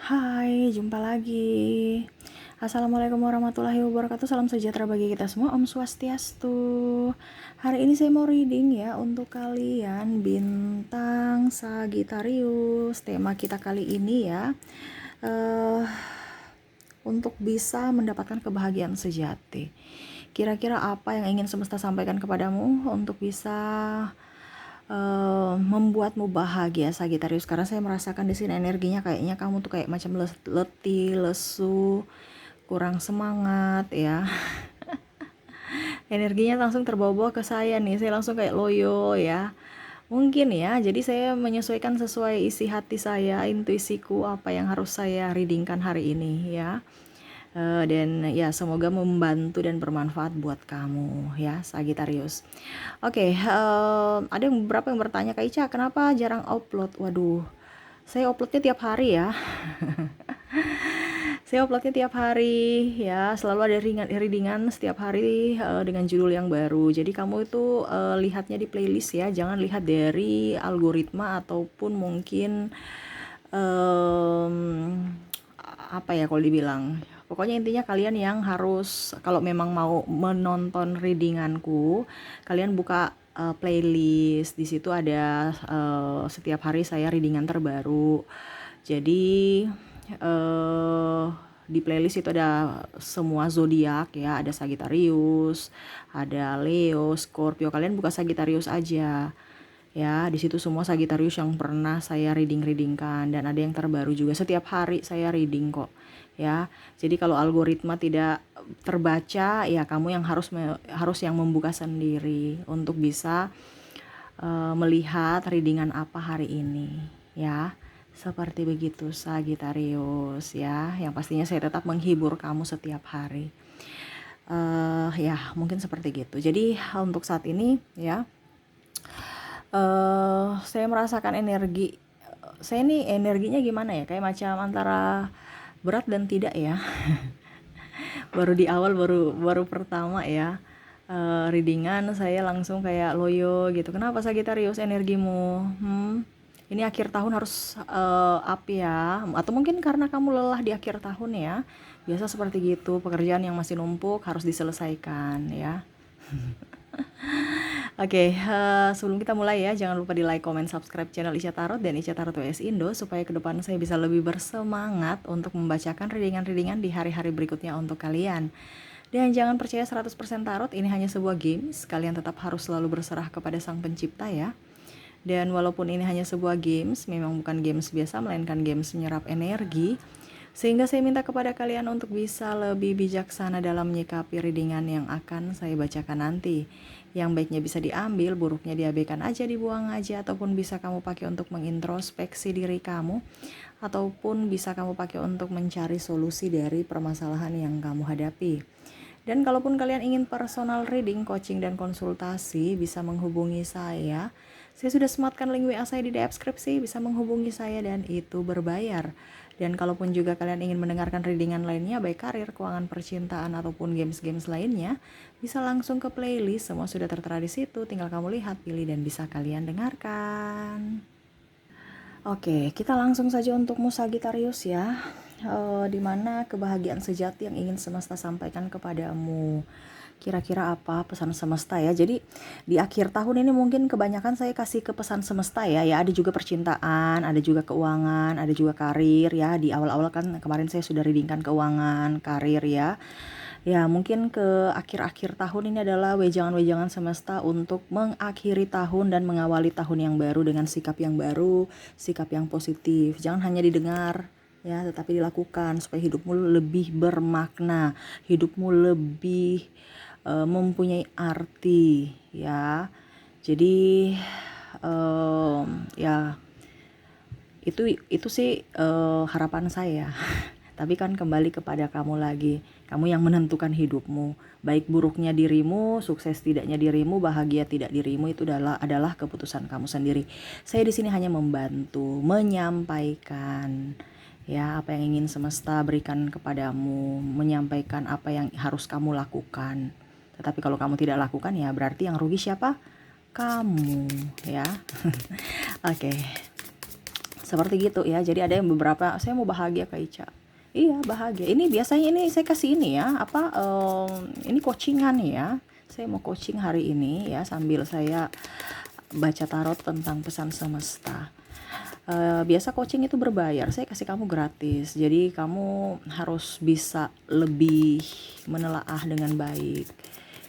Hai, jumpa lagi. Assalamualaikum warahmatullahi wabarakatuh. Salam sejahtera bagi kita semua. Om Swastiastu. Hari ini saya mau reading ya untuk kalian bintang Sagittarius. Tema kita kali ini ya, untuk bisa mendapatkan kebahagiaan sejati. Kira-kira apa yang ingin semesta sampaikan kepadamu untuk bisa membuatmu bahagia Sagittarius? Karena saya merasakan di sini energinya kayaknya kamu tuh kayak macam letih, lesu, kurang semangat ya. Energinya langsung terbawa-bawa ke saya nih. Saya langsung kayak loyo ya. Mungkin ya, jadi saya menyesuaikan sesuai isi hati saya, intuisiku apa yang harus saya readingkan hari ini ya. Dan ya semoga membantu dan bermanfaat buat kamu ya Sagittarius. Oke, ada beberapa yang bertanya, Kak Ica kenapa jarang upload? Waduh, saya uploadnya tiap hari ya. Saya uploadnya tiap hari ya, selalu ada readingan setiap hari dengan judul yang baru. Jadi kamu itu lihatnya di playlist ya, jangan lihat dari algoritma ataupun mungkin apa ya kalau dibilang. Pokoknya intinya kalian yang harus kalau memang mau menonton readinganku, kalian buka playlist. Di situ ada setiap hari saya readingan terbaru. Jadi di playlist itu ada semua zodiak ya, ada Sagittarius, ada Leo, Scorpio. Kalian buka Sagittarius aja. Ya, di situ semua Sagittarius yang pernah saya readingkan dan ada yang terbaru juga. Setiap hari saya reading kok. Ya. Jadi kalau algoritma tidak terbaca, ya kamu yang harus yang membuka sendiri untuk bisa melihat readingan apa hari ini, ya. Seperti begitu Sagittarius ya. Yang pastinya saya tetap menghibur kamu setiap hari. Ya, mungkin seperti gitu. Jadi untuk saat ini ya, saya merasakan energi. Saya nih energinya gimana ya? Kayak macam antara berat dan tidak ya. Baru di awal baru pertama ya. Readingan saya langsung kayak loyo gitu. Kenapa Sagittarius energimu? Ini akhir tahun harus up ya. Atau mungkin karena kamu lelah di akhir tahun ya. Biasa seperti gitu, pekerjaan yang masih numpuk harus diselesaikan ya. Oke, sebelum kita mulai ya, jangan lupa di like, comment, subscribe channel Isya Tarot dan Isya Tarot WS Indo supaya ke depan saya bisa lebih bersemangat untuk membacakan readingan-readingan di hari-hari berikutnya untuk kalian. Dan jangan percaya 100% tarot, ini hanya sebuah games, kalian tetap harus selalu berserah kepada Sang Pencipta ya. Dan walaupun ini hanya sebuah games, memang bukan games biasa, melainkan games menyerap energi. Sehingga saya minta kepada kalian untuk bisa lebih bijaksana dalam menyikapi readingan yang akan saya bacakan nanti. Yang baiknya bisa diambil, buruknya diabaikan aja, dibuang aja, ataupun bisa kamu pakai untuk mengintrospeksi diri kamu, ataupun bisa kamu pakai untuk mencari solusi dari permasalahan yang kamu hadapi. Dan kalaupun kalian ingin personal reading, coaching, dan konsultasi, bisa menghubungi saya. Saya sudah sematkan link WA saya di deskripsi, bisa menghubungi saya dan itu berbayar. Dan kalaupun juga kalian ingin mendengarkan readingan lainnya, baik karir, keuangan, percintaan, ataupun games-games lainnya, bisa langsung ke playlist, semua sudah tertera di situ, tinggal kamu lihat, pilih, dan bisa kalian dengarkan. Oke, kita langsung saja untukmu Sagittarius ya. Dimana kebahagiaan sejati yang ingin semesta sampaikan kepadamu. Kira-kira apa pesan semesta ya? Jadi di akhir tahun ini mungkin kebanyakan saya kasih ke pesan semesta ya. Ya ada juga percintaan, ada juga keuangan, ada juga karir ya. Di awal-awal kan kemarin saya sudah readingkan keuangan, karir ya. Ya mungkin ke akhir-akhir tahun ini adalah wejangan-wejangan semesta untuk mengakhiri tahun dan mengawali tahun yang baru dengan sikap yang baru, sikap yang positif. Jangan hanya didengar ya, tetapi dilakukan supaya hidupmu lebih bermakna, hidupmu lebih mempunyai arti ya. Jadi ya itu sih harapan saya. Tapi kan kembali kepada kamu lagi. Kamu yang menentukan hidupmu. Baik buruknya dirimu, sukses tidaknya dirimu, bahagia tidak dirimu, itu adalah keputusan kamu sendiri. Saya di sini hanya membantu, menyampaikan ya apa yang ingin semesta berikan kepadamu, menyampaikan apa yang harus kamu lakukan. Tetapi kalau kamu tidak lakukan ya berarti yang rugi siapa? Kamu ya. Oke. Seperti gitu ya. Jadi ada yang beberapa, saya mau bahagia Kak Ica. Iya, bahagia. Ini biasanya ini saya kasih ini ya, ini coachingan ya. Saya mau coaching hari ini ya, sambil saya baca tarot tentang pesan semesta. Biasa coaching itu berbayar, saya kasih kamu gratis. Jadi kamu harus bisa lebih menelaah dengan baik.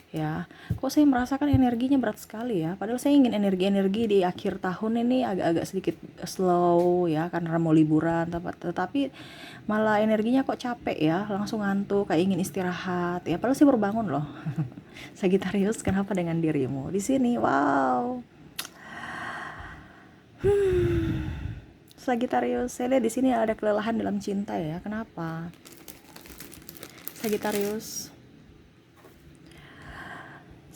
Ya, kok saya merasakan energinya berat sekali ya. Padahal saya ingin energi-energi di akhir tahun ini agak-agak sedikit slow ya, karena mau liburan. Tetapi malah energinya kok capek ya, langsung ngantuk, kayak ingin istirahat. Ya, padahal saya baru bangun loh. Sagittarius, kenapa dengan dirimu? Di sini, wow. Sagittarius, saya lihat di sini ada kelelahan dalam cinta ya. Kenapa? Sagittarius.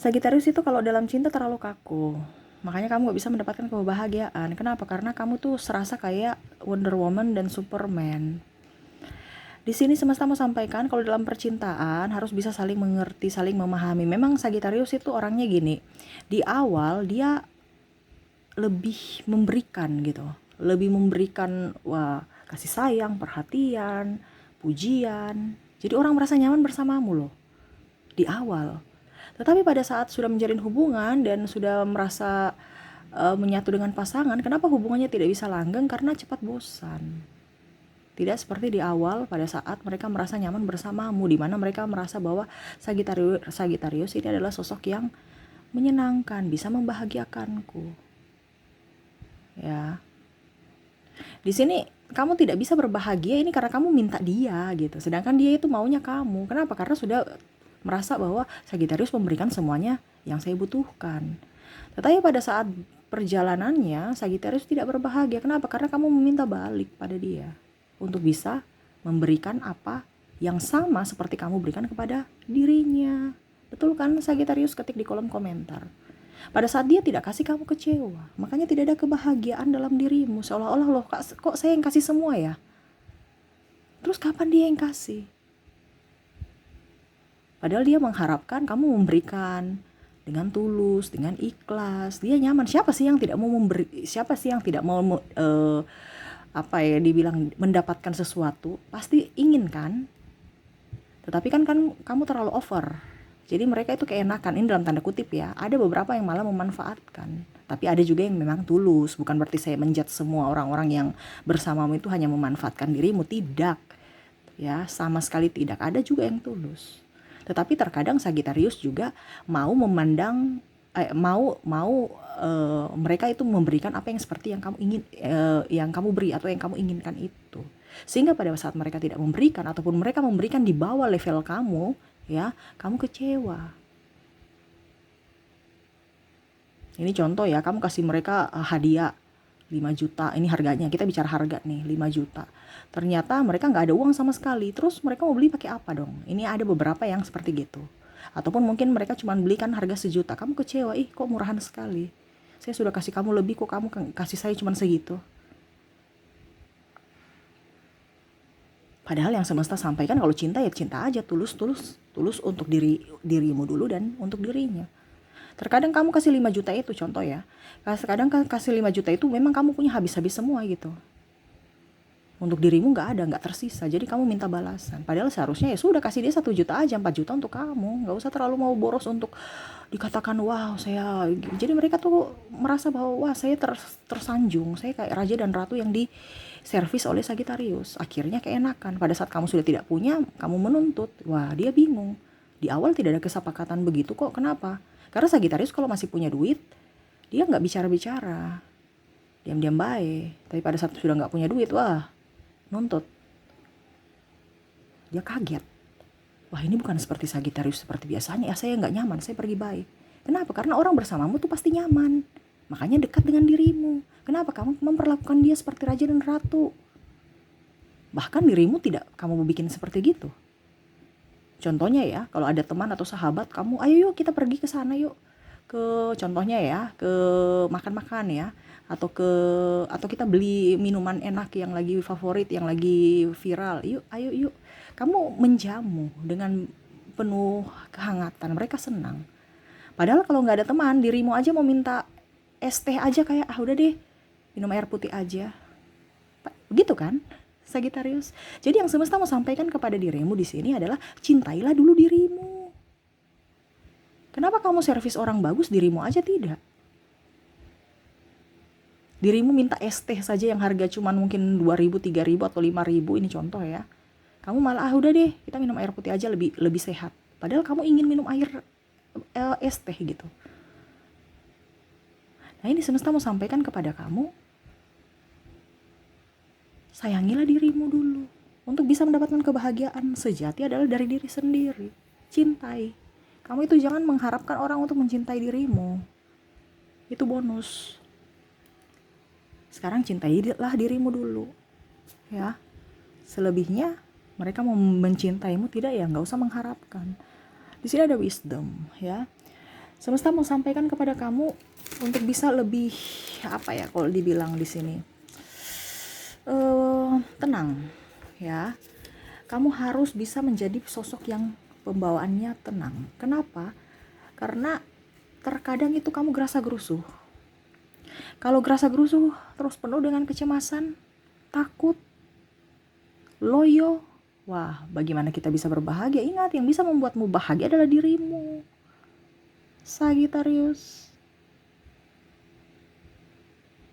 Sagittarius itu kalau dalam cinta terlalu kaku. Makanya kamu gak bisa mendapatkan kebahagiaan. Kenapa? Karena kamu tuh serasa kayak Wonder Woman dan Superman. Di sini semesta mau sampaikan kalau dalam percintaan harus bisa saling mengerti, saling memahami. Memang Sagittarius itu orangnya gini. Di awal dia lebih memberikan gitu. Lebih memberikan kasih sayang, perhatian, pujian. Jadi orang merasa nyaman bersamamu loh. Di awal. Tetapi pada saat sudah menjalin hubungan dan sudah merasa menyatu dengan pasangan, kenapa hubungannya tidak bisa langgeng? Karena cepat bosan. Tidak seperti di awal pada saat mereka merasa nyaman bersamamu, di mana mereka merasa bahwa Sagittarius ini adalah sosok yang menyenangkan, bisa membahagiakanku. Ya. Di sini kamu tidak bisa berbahagia ini karena kamu minta dia gitu. Sedangkan dia itu maunya kamu. Kenapa? Karena sudah merasa bahwa Sagittarius memberikan semuanya yang saya butuhkan. Tetapi pada saat perjalanannya Sagittarius tidak berbahagia. Kenapa? Karena kamu meminta balik pada dia untuk bisa memberikan apa yang sama seperti kamu berikan kepada dirinya. Betul kan Sagittarius? Ketik di kolom komentar. Pada saat dia tidak kasih, kamu kecewa. Makanya tidak ada kebahagiaan dalam dirimu. Seolah-olah loh, kok saya yang kasih semua ya? Terus kapan dia yang kasih? Padahal dia mengharapkan kamu memberikan dengan tulus, dengan ikhlas. Dia nyaman. Siapa sih yang tidak mau memberi? Siapa sih yang tidak mau dibilang mendapatkan sesuatu? Pasti ingin kan? Tetapi kan kamu terlalu over. Jadi mereka itu keenakan. Ini dalam tanda kutip ya. Ada beberapa yang malah memanfaatkan. Tapi ada juga yang memang tulus. Bukan berarti saya menjudge semua orang-orang yang bersamamu itu hanya memanfaatkan dirimu. Tidak. Ya, sama sekali tidak. Ada juga yang tulus. Tetapi terkadang Sagittarius juga mau memandang mereka itu memberikan apa yang seperti yang kamu ingin, yang kamu beri atau yang kamu inginkan itu. Sehingga pada saat mereka tidak memberikan ataupun mereka memberikan di bawah level kamu, ya, kamu kecewa. Ini contoh ya, kamu kasih mereka hadiah 5 juta, ini harganya, kita bicara harga nih, 5 juta. Ternyata mereka nggak ada uang sama sekali, terus mereka mau beli pakai apa dong? Ini ada beberapa yang seperti gitu. Ataupun mungkin mereka cuma belikan harga 1 juta, kamu kecewa, kok murahan sekali. Saya sudah kasih kamu lebih, kok kamu kasih saya cuma segitu. Padahal yang semesta sampaikan kalau cinta ya cinta aja, tulus untuk dirimu dulu dan untuk dirinya. Terkadang kamu kasih 5 juta itu contoh ya. Kadang kasih 5 juta itu memang kamu punya habis-habis semua gitu. Untuk dirimu nggak tersisa. Jadi kamu minta balasan. Padahal seharusnya ya sudah kasih dia 1 juta aja, 4 juta untuk kamu. Nggak usah terlalu mau boros untuk dikatakan wow saya. Jadi mereka tuh merasa bahwa wah saya tersanjung. Saya kayak raja dan ratu yang diservis oleh Sagittarius. Akhirnya keenakan. Pada saat kamu sudah tidak punya, kamu menuntut. Wah dia bingung. Di awal tidak ada kesepakatan begitu kok. Kenapa? Karena Sagittarius kalau masih punya duit, dia nggak bicara-bicara, diam-diam baik. Tapi pada saat sudah nggak punya duit, wah, nuntut. Dia kaget. Wah ini bukan seperti Sagittarius seperti biasanya. Ya saya nggak nyaman, saya pergi baik. Kenapa? Karena orang bersamamu tuh pasti nyaman. Makanya dekat dengan dirimu. Kenapa? Kamu memperlakukan dia seperti raja dan ratu. Bahkan dirimu tidak kamu bikin seperti gitu. Contohnya ya, kalau ada teman atau sahabat kamu, ayo yuk kita pergi ke sana yuk. Contohnya ya, ke makan-makan ya, atau kita beli minuman enak yang lagi favorit, yang lagi viral. Yuk, ayo yuk. Kamu menjamu dengan penuh kehangatan, mereka senang. Padahal kalau nggak ada teman, dirimu aja mau minta es teh aja kayak udah deh, minum air putih aja. Begitu kan, Sagitarius? Jadi yang semesta mau sampaikan kepada dirimu di sini adalah cintailah dulu dirimu. Kenapa kamu servis orang bagus, dirimu aja tidak? Dirimu minta es teh saja yang harga cuman mungkin 2.000, 3.000 atau 5.000, ini contoh ya. Kamu malah udah deh, kita minum air putih aja lebih sehat. Padahal kamu ingin minum air es teh gitu. Nah, ini semesta mau sampaikan kepada kamu, sayangilah dirimu dulu. Untuk bisa mendapatkan kebahagiaan sejati adalah dari diri sendiri. Cintai. Kamu itu jangan mengharapkan orang untuk mencintai dirimu. Itu bonus. Sekarang cintailah dirimu dulu. Ya. Selebihnya mereka mau mencintaimu tidak, ya nggak usah mengharapkan. Di sini ada wisdom, ya. Semesta mau sampaikan kepada kamu untuk bisa lebih apa ya kalau dibilang di sini, tenang, ya. Kamu harus bisa menjadi sosok yang pembawaannya tenang. Kenapa? Karena terkadang itu kamu gerasa-gerusuh. Kalau gerasa-gerusuh terus penuh dengan kecemasan, takut, loyo, wah, bagaimana kita bisa berbahagia? Ingat, yang bisa membuatmu bahagia adalah dirimu, Sagitarius.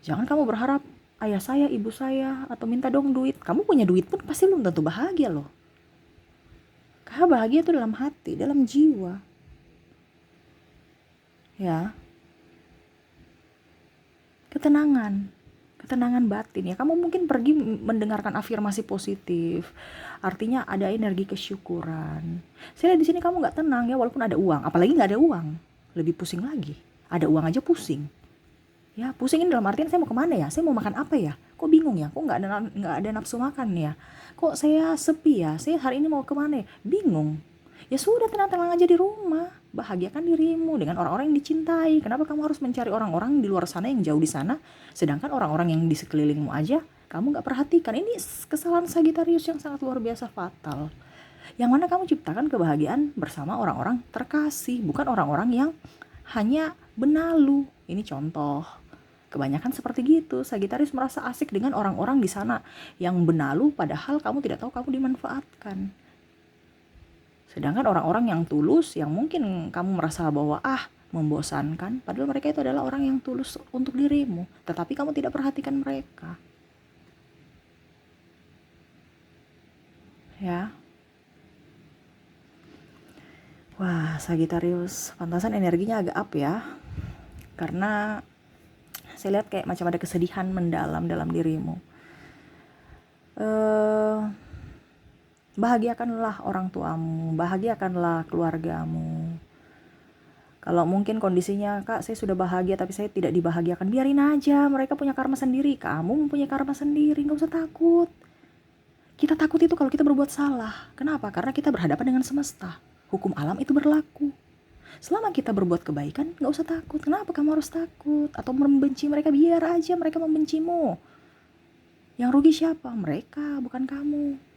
Jangan kamu berharap ayah saya, ibu saya, atau minta dong duit. Kamu punya duit pun pasti belum tentu bahagia loh. Karena bahagia itu dalam hati, dalam jiwa. Ya. Ketenangan batin ya. Kamu mungkin pergi mendengarkan afirmasi positif. Artinya ada energi kesyukuran. Saya lihat di sini kamu nggak tenang ya, walaupun ada uang. Apalagi nggak ada uang, lebih pusing lagi. Ada uang aja pusing. Ya, pusing ini dalam artian saya mau kemana ya? Saya mau makan apa ya? Kok bingung ya? Kok nggak ada nafsu makan ya? Kok saya sepi ya? Saya hari ini mau kemana ya? Bingung. Ya sudah, tenang-tenang aja di rumah. Bahagiakan dirimu dengan orang-orang yang dicintai. Kenapa kamu harus mencari orang-orang di luar sana yang jauh di sana, sedangkan orang-orang yang di sekelilingmu aja kamu nggak perhatikan? Ini kesalahan Sagitarius yang sangat luar biasa fatal. Yang mana kamu ciptakan kebahagiaan bersama orang-orang terkasih, bukan orang-orang yang hanya benalu. Ini contoh. Kebanyakan seperti gitu. Sagitarius merasa asik dengan orang-orang di sana yang benalu, padahal kamu tidak tahu kamu dimanfaatkan. Sedangkan orang-orang yang tulus, yang mungkin kamu merasa bahwa membosankan, padahal mereka itu adalah orang yang tulus untuk dirimu, tetapi kamu tidak perhatikan mereka. Ya. Wah, Sagitarius, pantasan energinya agak up ya. Karena saya lihat kayak macam ada kesedihan mendalam dalam dirimu. Bahagiakanlah orang tuamu, bahagiakanlah keluargamu. Kalau mungkin kondisinya, Kak, saya sudah bahagia tapi saya tidak dibahagiakan, biarin aja, mereka punya karma sendiri, kamu mempunyai karma sendiri, gak usah takut. Kita takut itu kalau kita berbuat salah. Kenapa? Karena kita berhadapan dengan semesta. Hukum alam itu berlaku. Selama kita berbuat kebaikan, gak usah takut. Kenapa kamu harus takut? Atau membenci mereka, biar aja mereka membencimu. Yang rugi siapa? Mereka, bukan kamu.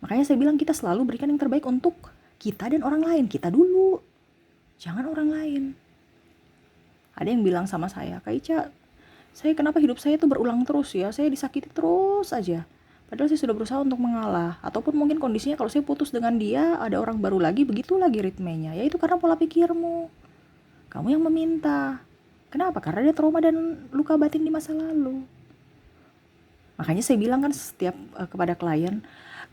Makanya saya bilang kita selalu berikan yang terbaik untuk kita dan orang lain. Kita dulu, jangan orang lain. Ada yang bilang sama saya, Kak Ica, saya kenapa hidup saya tuh berulang terus ya? Saya disakiti terus aja. Padahal saya sudah berusaha untuk mengalah. Ataupun mungkin kondisinya kalau saya putus dengan dia, ada orang baru lagi, begitu lagi ritmenya. Ya itu karena pola pikirmu. Kamu yang meminta. Kenapa? Karena dia trauma dan luka batin di masa lalu. Makanya saya bilang kan setiap kepada klien,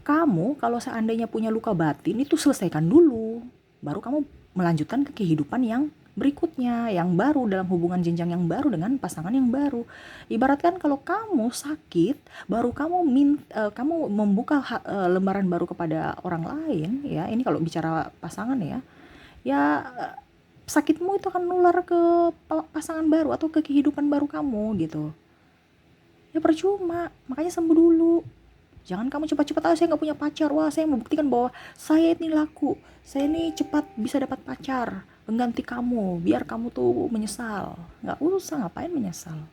kamu kalau seandainya punya luka batin itu selesaikan dulu, baru kamu melanjutkan ke kehidupan yang berikutnya, yang baru, dalam hubungan jenjang yang baru dengan pasangan yang baru. Ibaratkan kalau kamu sakit, baru kamu membuka lembaran baru kepada orang lain, ya ini kalau bicara pasangan ya sakitmu itu akan nular ke pasangan baru atau ke kehidupan baru kamu gitu. Ya percuma, makanya sembuh dulu. Jangan kamu cepat-cepat, saya gak punya pacar, wah saya membuktikan bahwa saya ini laku, saya ini cepat bisa dapat pacar, pengganti kamu, biar kamu tuh menyesal. Gak usah, ngapain menyesal.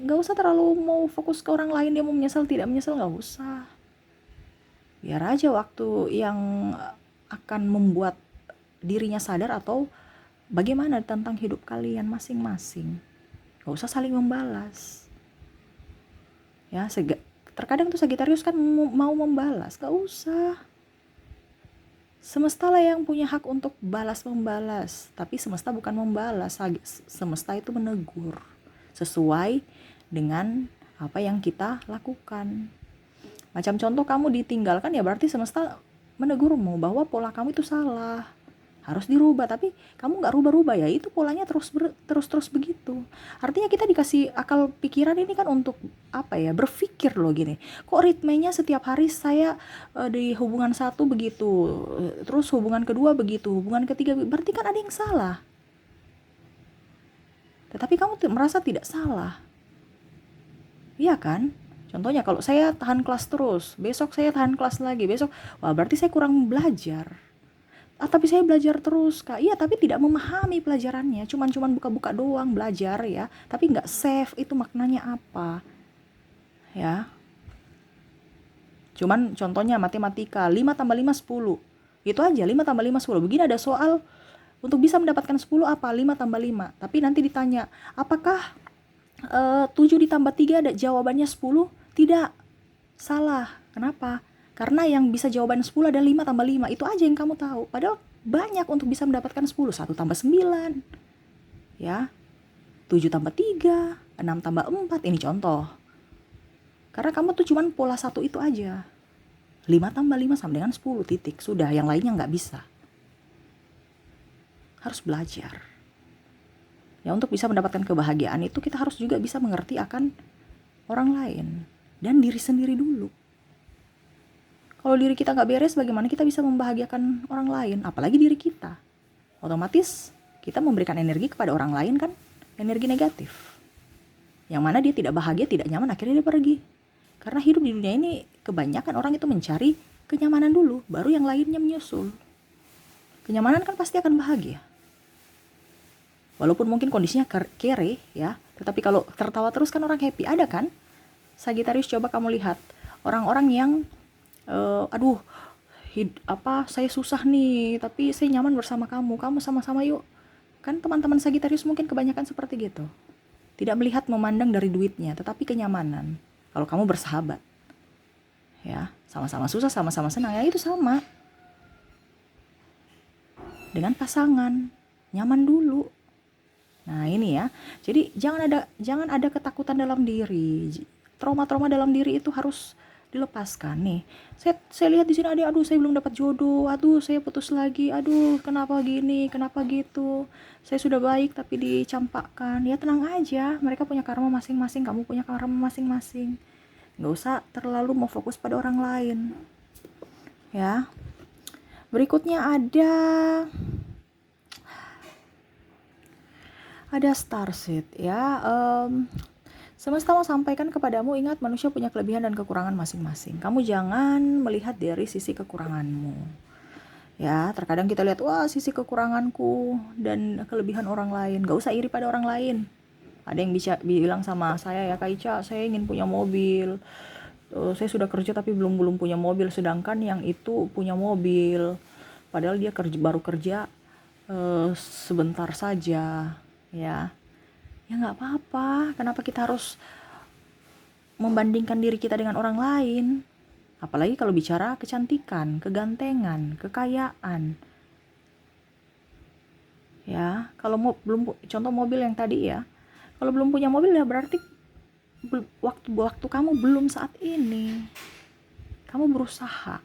Gak usah terlalu mau fokus ke orang lain, dia mau menyesal, tidak menyesal, gak usah. Biar aja waktu yang akan membuat dirinya sadar atau bagaimana tentang hidup kalian masing-masing. Gak usah saling membalas. Ya, terkadang tuh Sagitarius kan mau membalas, gak usah. Semesta lah yang punya hak untuk balas-membalas, tapi semesta bukan membalas, semesta itu menegur sesuai dengan apa yang kita lakukan. Macam contoh kamu ditinggalkan, ya berarti semesta menegurmu bahwa pola kamu itu salah, harus dirubah, tapi kamu nggak rubah-rubah, ya itu polanya terus begitu. Artinya kita dikasih akal pikiran ini kan untuk apa ya, berpikir loh gini, kok ritmenya setiap hari saya di hubungan satu begitu, terus hubungan kedua begitu, hubungan ketiga, berarti kan ada yang salah. Tetapi kamu merasa tidak salah, iya kan? Contohnya kalau saya tahan kelas terus, besok saya tahan kelas lagi, besok, wah berarti saya kurang belajar. Tapi saya belajar terus, Kak. Iya, tapi tidak memahami pelajarannya. Cuman buka-buka doang belajar ya, tapi nggak save itu maknanya apa. Ya. Cuman contohnya matematika, 5 tambah 5 10. Itu aja, 5 tambah 5 10. Begini ada soal, untuk bisa mendapatkan 10 apa? 5 tambah 5. Tapi nanti ditanya, apakah 7 ditambah 3 ada jawabannya 10? Tidak. Salah. Kenapa? Karena yang bisa jawaban 10 ada 5 tambah 5. Itu aja yang kamu tahu. Padahal banyak untuk bisa mendapatkan 10. 1 tambah 9. Ya. 7 tambah 3. 6 tambah 4. Ini contoh. Karena kamu tuh cuman pola satu itu aja. 5 tambah 5 sama dengan 10. Titik. Sudah. Yang lainnya nggak bisa. Harus belajar. Ya, untuk bisa mendapatkan kebahagiaan itu kita harus juga bisa mengerti akan orang lain dan diri sendiri dulu. Kalau diri kita nggak beres, bagaimana kita bisa membahagiakan orang lain, apalagi diri kita? Otomatis kita memberikan energi kepada orang lain kan, energi negatif, yang mana dia tidak bahagia, tidak nyaman, akhirnya dia pergi. Karena hidup di dunia ini kebanyakan orang itu mencari kenyamanan dulu, baru yang lainnya menyusul. Kenyamanan kan pasti akan bahagia. Walaupun mungkin kondisinya kere ya, tetapi kalau tertawa terus kan orang happy. Ada kan? Sagitarius, coba kamu lihat orang-orang yang saya susah nih, tapi saya nyaman bersama kamu sama-sama yuk. Kan teman-teman Sagitarius mungkin kebanyakan seperti gitu. Tidak melihat memandang dari duitnya, tetapi kenyamanan. Kalau kamu bersahabat, ya sama-sama susah, sama-sama senang, ya itu sama. Dengan pasangan, nyaman dulu. Nah ini ya, jadi jangan ada ketakutan dalam diri. Trauma-trauma dalam diri itu harus dilepaskan nih. Saya lihat di sini ada, aduh saya belum dapat jodoh, aduh saya putus lagi, aduh kenapa gini, kenapa gitu. Saya sudah baik tapi dicampakkan. Ya tenang aja, mereka punya karma masing-masing, kamu punya karma masing-masing. Nggak usah terlalu mau fokus pada orang lain. Ya. Berikutnya ada Starseed ya. Semesta mau sampaikan kepadamu, ingat manusia punya kelebihan dan kekurangan masing-masing. Kamu jangan melihat dari sisi kekuranganmu. Ya, terkadang kita lihat, wah sisi kekuranganku dan kelebihan orang lain. Gak usah iri pada orang lain. Ada yang bilang sama saya, ya Kak Ica, saya ingin punya mobil. Saya sudah kerja tapi belum punya mobil. Sedangkan yang itu punya mobil. Padahal dia baru kerja sebentar saja. Ya nggak apa-apa. Kenapa kita harus membandingkan diri kita dengan orang lain? Apalagi kalau bicara kecantikan, kegantengan, kekayaan. Ya, kalau belum, contoh mobil yang tadi ya, kalau belum punya mobil ya berarti waktu kamu belum saat ini. Kamu berusaha.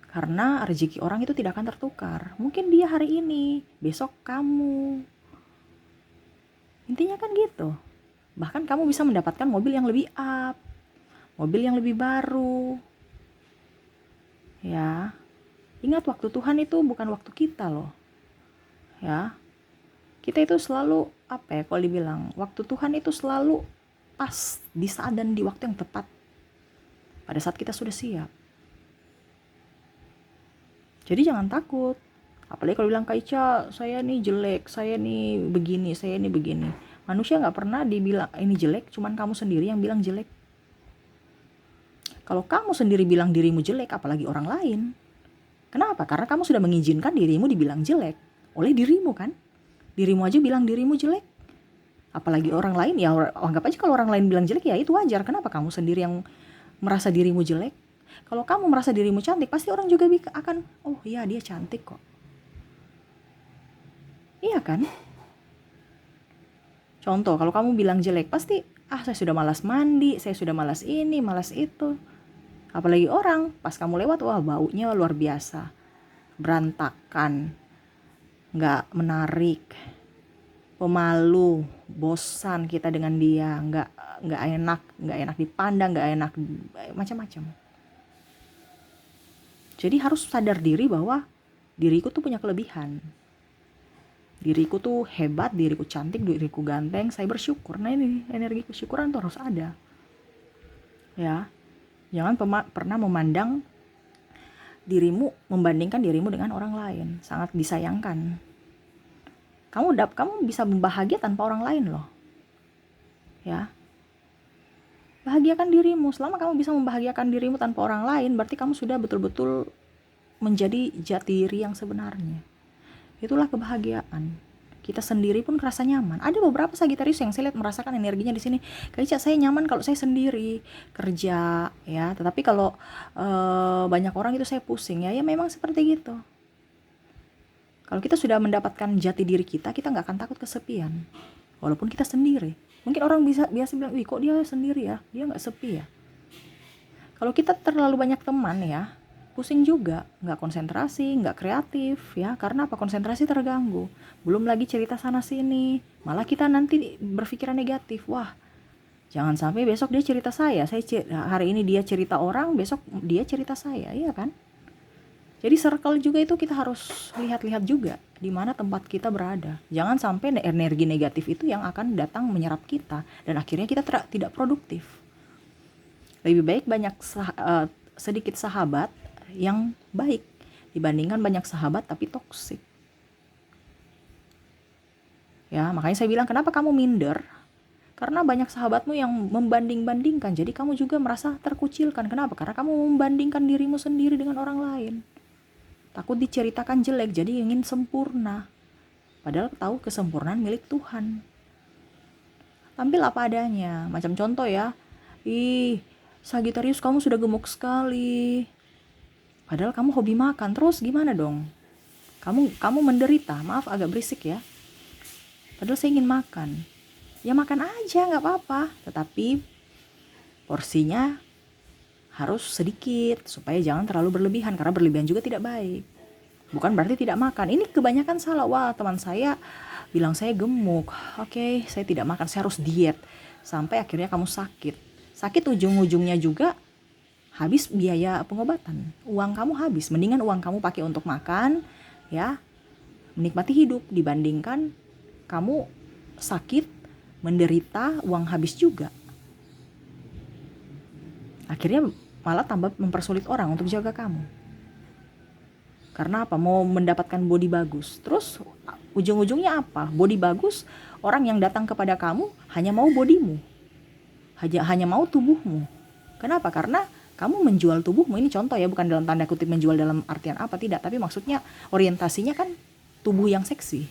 Karena rezeki orang itu tidak akan tertukar. Mungkin dia hari ini, besok kamu. Intinya kan gitu. Bahkan kamu bisa mendapatkan mobil yang lebih up, mobil yang lebih baru. Ya. Ingat, waktu Tuhan itu bukan waktu kita loh. Ya. Kita itu selalu kalau dibilang, waktu Tuhan itu selalu pas di saat dan di waktu yang tepat. Pada saat kita sudah siap. Jadi jangan takut. Apalagi kalau bilang, Kak Ica, saya nih jelek, saya nih begini, saya nih begini. Manusia gak pernah dibilang ini jelek, cuman kamu sendiri yang bilang jelek. Kalau kamu sendiri bilang dirimu jelek, apalagi orang lain. Kenapa? Karena kamu sudah mengizinkan dirimu dibilang jelek oleh dirimu kan. Dirimu aja bilang dirimu jelek. Apalagi orang lain, ya anggap aja kalau orang lain bilang jelek ya itu wajar. Kenapa kamu sendiri yang merasa dirimu jelek? Kalau kamu merasa dirimu cantik, pasti orang juga akan, oh iya dia cantik kok. Iya kan? Contoh, kalau kamu bilang jelek, pasti, saya sudah malas mandi, saya sudah malas ini, malas itu. Apalagi orang, pas kamu lewat, wah baunya luar biasa, berantakan, nggak menarik, pemalu, bosan kita dengan dia, nggak enak dipandang, nggak enak macam-macam. Jadi harus sadar diri bahwa diriku tuh punya kelebihan, diriku tuh hebat, diriku cantik, diriku ganteng, saya bersyukur. Nah ini energi kesyukuran tuh harus ada, ya. Jangan pernah memandang dirimu, membandingkan dirimu dengan orang lain. Sangat disayangkan. Kamu bisa bahagia tanpa orang lain loh, ya. Bahagiakan dirimu. Selama kamu bisa membahagiakan dirimu tanpa orang lain, berarti kamu sudah betul-betul menjadi jati diri yang sebenarnya. Itulah kebahagiaan. Kita sendiri pun kerasa nyaman. Ada beberapa Sagittarius yang saya lihat merasakan energinya di sini. Kayak saya nyaman kalau saya sendiri kerja, ya. Tetapi kalau banyak orang itu saya pusing, ya. Ya memang seperti gitu. Kalau kita sudah mendapatkan jati diri kita nggak akan takut kesepian. Walaupun kita sendiri. Mungkin orang biasa bilang, wih kok dia sendiri ya, dia nggak sepi ya. Kalau kita terlalu banyak teman ya, pusing juga, nggak konsentrasi, nggak kreatif ya. Karena apa? Konsentrasi terganggu. Belum lagi cerita sana sini, malah kita nanti berpikiran negatif. Wah, jangan sampai besok dia cerita saya hari ini dia cerita orang, besok dia cerita saya, iya kan? Jadi circle juga itu kita harus lihat-lihat juga di mana tempat kita berada. Jangan sampai energi negatif itu yang akan datang menyerap kita dan akhirnya kita tidak produktif. Lebih baik sedikit sahabat yang baik dibandingkan banyak sahabat tapi toksik. Ya, makanya saya bilang kenapa kamu minder? Karena banyak sahabatmu yang membanding-bandingkan. Jadi kamu juga merasa terkucilkan. Kenapa? Karena kamu membandingkan dirimu sendiri dengan orang lain. Takut diceritakan jelek, jadi ingin sempurna. Padahal tahu kesempurnaan milik Tuhan. Tampil apa adanya. Macam contoh ya, Sagittarius kamu sudah gemuk sekali. Padahal kamu hobi makan, terus gimana dong? Kamu menderita, maaf agak berisik ya. Padahal saya ingin makan. Ya makan aja, gak apa-apa. Tetapi porsinya harus sedikit supaya jangan terlalu berlebihan, karena berlebihan juga tidak baik. Bukan berarti tidak makan. Ini kebanyakan salah. Wah, teman saya bilang saya gemuk. Oke, saya tidak makan, saya harus diet. Sampai akhirnya kamu sakit. Sakit ujung-ujungnya juga habis biaya pengobatan. Uang kamu habis. Mendingan uang kamu pakai untuk makan, ya, menikmati hidup dibandingkan kamu sakit, menderita, uang habis juga. Akhirnya malah tambah mempersulit orang untuk jaga kamu. Karena apa? Mau mendapatkan body bagus. Terus ujung-ujungnya apa? Body bagus, orang yang datang kepada kamu hanya mau bodymu. Hanya mau tubuhmu. Kenapa? Karena kamu menjual tubuhmu. Ini contoh ya, bukan dalam tanda kutip menjual dalam artian apa, tidak. Tapi maksudnya orientasinya kan tubuh yang seksi.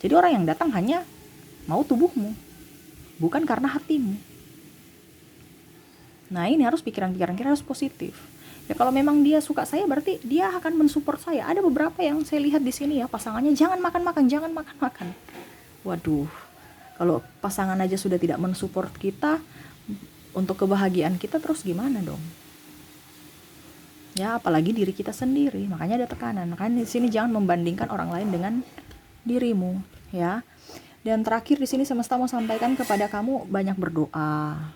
Jadi orang yang datang hanya mau tubuhmu, bukan karena hatimu. Nah ini harus pikiran-pikiran kita harus positif. Ya kalau memang dia suka saya, berarti dia akan mensupport saya. Ada beberapa yang saya lihat di sini ya, pasangannya jangan makan. Waduh, kalau pasangan aja sudah tidak mensupport kita untuk kebahagiaan kita, terus gimana dong? Ya apalagi diri kita sendiri. Makanya ada tekanan. Makanya di sini jangan membandingkan orang lain dengan dirimu, ya. Dan terakhir di sini semesta mau sampaikan kepada kamu, banyak berdoa.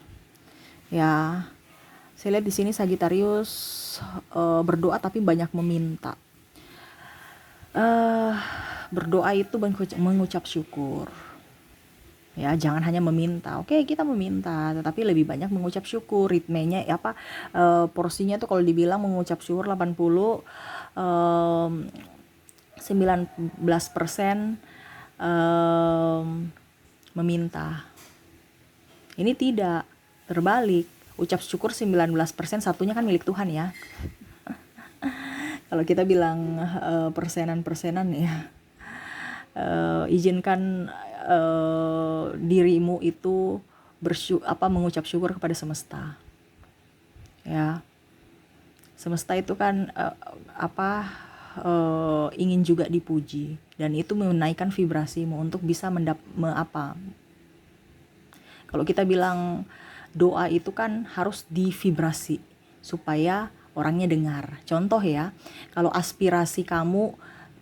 Ya, saya lihat di sini Sagittarius berdoa tapi banyak meminta. Berdoa itu mengucap syukur. Ya, jangan hanya meminta. Oke, kita meminta, tetapi lebih banyak mengucap syukur. Ritmenya porsinya tuh kalau dibilang mengucap syukur 19% meminta. Ini tidak. Terbalik, ucap syukur 19%, satunya kan milik Tuhan ya. Kalau kita bilang persenan ya, izinkan dirimu itu mengucap syukur kepada semesta. Ya, semesta itu kan ingin juga dipuji, dan itu menaikkan vibrasimu untuk bisa kalau kita bilang doa itu kan harus divibrasi supaya orangnya dengar. Contoh ya, kalau aspirasi kamu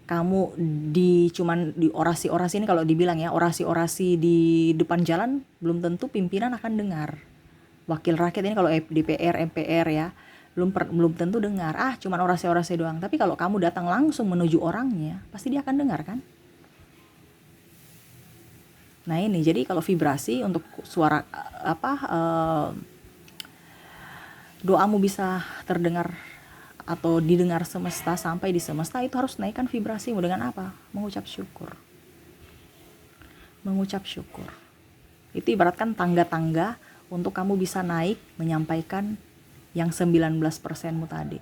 cuman di orasi-orasi ini, kalau dibilang ya orasi-orasi di depan jalan, belum tentu pimpinan akan dengar. Wakil rakyat ini kalau DPR, MPR ya, belum tentu dengar. Cuman orasi-orasi doang. Tapi kalau kamu datang langsung menuju orangnya, pasti dia akan dengar kan? Nah ini, jadi kalau vibrasi untuk suara doamu bisa terdengar atau didengar semesta, sampai di semesta, itu harus naikkan vibrasimu dengan apa? Mengucap syukur. Mengucap syukur. Itu ibaratkan tangga-tangga untuk kamu bisa naik menyampaikan yang 19%mu tadi.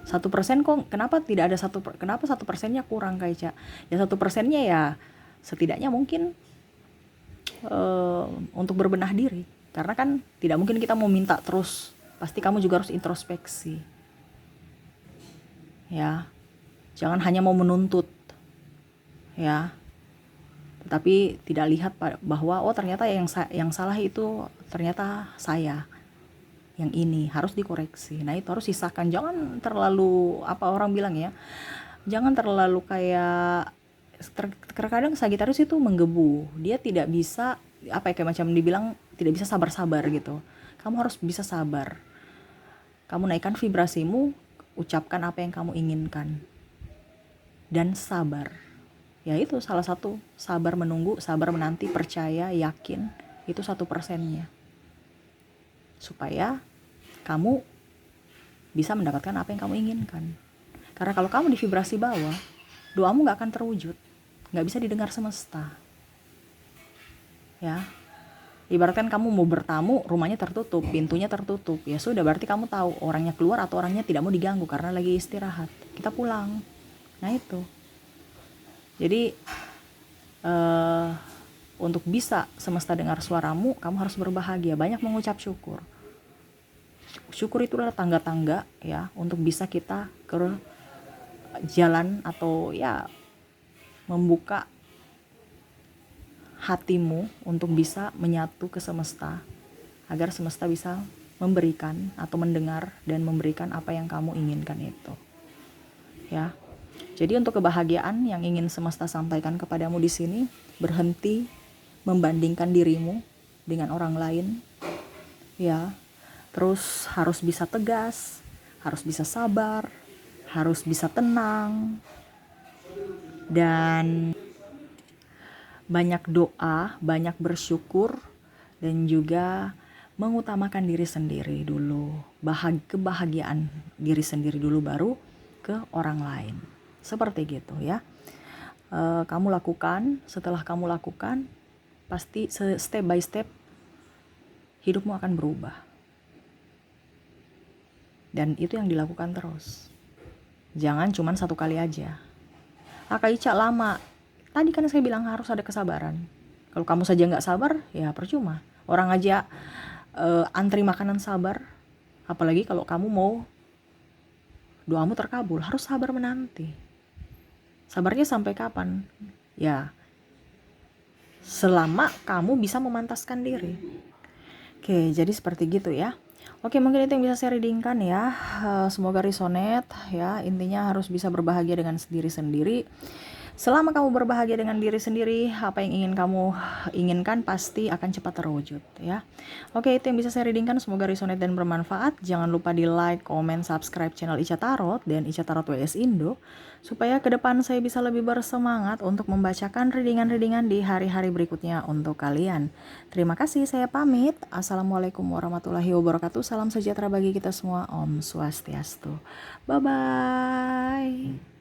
1% kok kenapa tidak ada kenapa 1%-nya kurang, Kaica? Ya 1%-nya ya setidaknya mungkin untuk berbenah diri. Karena kan tidak mungkin kita mau minta terus. Pasti kamu juga harus introspeksi. Ya. Jangan hanya mau menuntut. Ya. Tetapi tidak lihat bahwa ternyata yang salah itu ternyata saya. Yang ini harus dikoreksi. Nah, itu harus sisakan. Jangan terlalu orang bilang ya. Jangan terlalu kayak terkadang Sagittarius itu menggebu. Dia tidak bisa kayak macam dibilang tidak bisa sabar-sabar gitu. Kamu harus bisa sabar. Kamu naikkan vibrasimu, ucapkan apa yang kamu inginkan. Dan sabar. Ya itu salah satu, sabar menunggu, sabar menanti, percaya, yakin, itu 1%-nya. Supaya kamu bisa mendapatkan apa yang kamu inginkan. Karena kalau kamu di vibrasi bawah, doamu gak akan terwujud, gak bisa didengar semesta. Ya, ibaratkan kamu mau bertamu, rumahnya tertutup, pintunya tertutup, ya sudah, berarti kamu tahu orangnya keluar atau orangnya tidak mau diganggu karena lagi istirahat, kita pulang. Nah itu. Jadi untuk bisa semesta dengar suaramu, kamu harus berbahagia, banyak mengucap syukur. Syukur itu adalah tangga-tangga ya untuk bisa kita ke jalan atau ya membuka hatimu untuk bisa menyatu ke semesta, agar semesta bisa memberikan atau mendengar dan memberikan apa yang kamu inginkan itu. Ya. Jadi untuk kebahagiaan yang ingin semesta sampaikan kepadamu di sini, berhenti membandingkan dirimu dengan orang lain. Ya. Terus harus bisa tegas, harus bisa sabar, harus bisa tenang. Dan banyak doa, banyak bersyukur, dan juga mengutamakan diri sendiri dulu. Kebahagiaan diri sendiri dulu, baru ke orang lain. Seperti gitu ya. Kamu lakukan, setelah kamu lakukan, pasti step by step hidupmu akan berubah. Dan itu yang dilakukan terus. Jangan cuman satu kali aja. Kaica lama. Tadi kan saya bilang harus ada kesabaran. Kalau kamu saja nggak sabar, ya percuma. Orang aja antri makanan sabar. Apalagi kalau kamu mau doamu terkabul, harus sabar menanti. Sabarnya sampai kapan? Ya, selama kamu bisa memantaskan diri. Oke, jadi seperti gitu ya. Oke, mungkin itu yang bisa saya readingkan ya. Semoga resonate ya. Intinya harus bisa berbahagia dengan diri sendiri. Selama kamu berbahagia dengan diri sendiri, apa yang ingin kamu inginkan pasti akan cepat terwujud ya. Oke, itu yang bisa saya readingkan. Semoga resonate dan bermanfaat. Jangan lupa di like, comment, subscribe channel Ica Tarot dan Ica Tarot WS Indo, supaya ke depan saya bisa lebih bersemangat untuk membacakan readingan-readingan di hari-hari berikutnya untuk kalian. Terima kasih, saya pamit. Assalamualaikum warahmatullahi wabarakatuh. Salam sejahtera bagi kita semua. Om Swastiastu. Bye-bye.